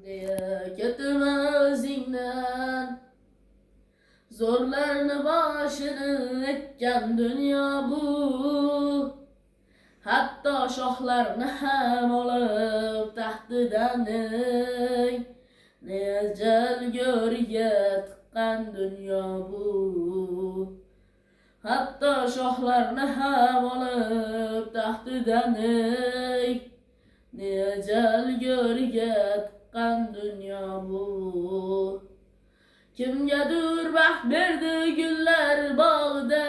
diye ketme özünden. Zorlarını başını etken dünya bu. Hatta şahlarını hem alıp tahtından ne ecel görüye tıkan dünya bu. Hatta şahlarını hem alıp tahtından ne ecel görüye tıkan dünya bu. Kimgedir baxt berdi güller bağda,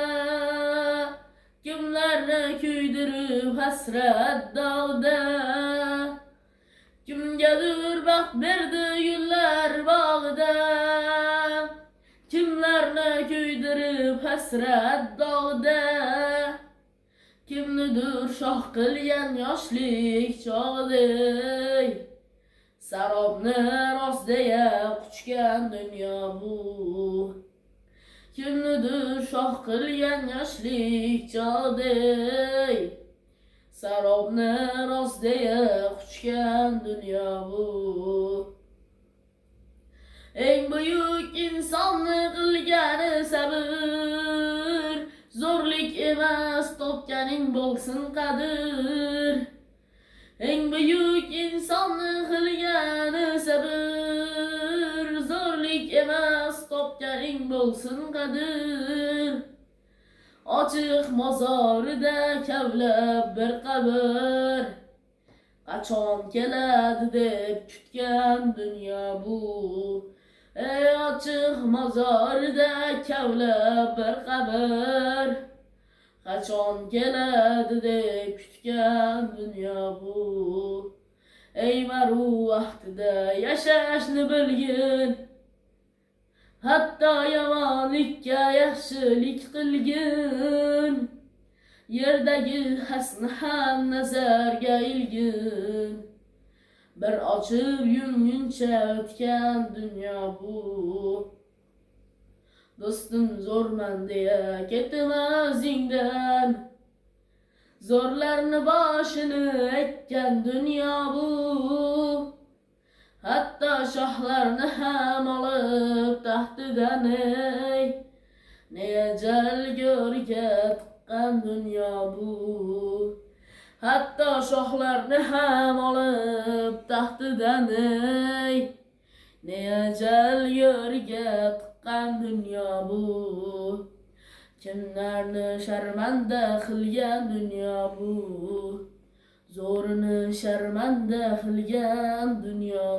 kimlerine küydürüp hasret dağda. Kimgedir baxt berdi güller bağda, kimlerine küydürüp hasret dağda. Kimnidir şah qilgan yoshlik chog'day, sarobni rost deya quchgan dünya bu. Kimnidir shoh qilgan yoshlik chog'day, sarobni rost deya quchgan dünya bu. Eng buyuk insonni qilgani sabr, zo'rlik emas topganing bo'lsin qadr. Eng buyuk insonni qilgani sabr, zo'rlik emas topganing bo'lsin qadr. Ochiq mozorida kavlab bir qabr, qachon keladi deb kutgan dünya bu. Ey ochiq mozorida kavlab bir qabr, qachon keladi deb kutgan dünya bu. Ey maru vaqtida yashashni bilgin, hatto yomonlikka yaxshilik qilgin. Yerdagi hasni ham nazarga ilgin, bir ochib yumguncha o'tgan dünya bu. Do'stim zo'rman deya ketma o'zingdan, zo'rlarni boshini ekkan dünya bu. Hatto shohlarni ham olib taxtidan ne ecel go'rga tiqqan dünya bu. Hatto shohlarni ham olib taxtidan ne ecel go'rga tiqqan dünya bu. Kimlarni sharmanda qilgan dünya bu, zo'rini sharmanda qilgan dünya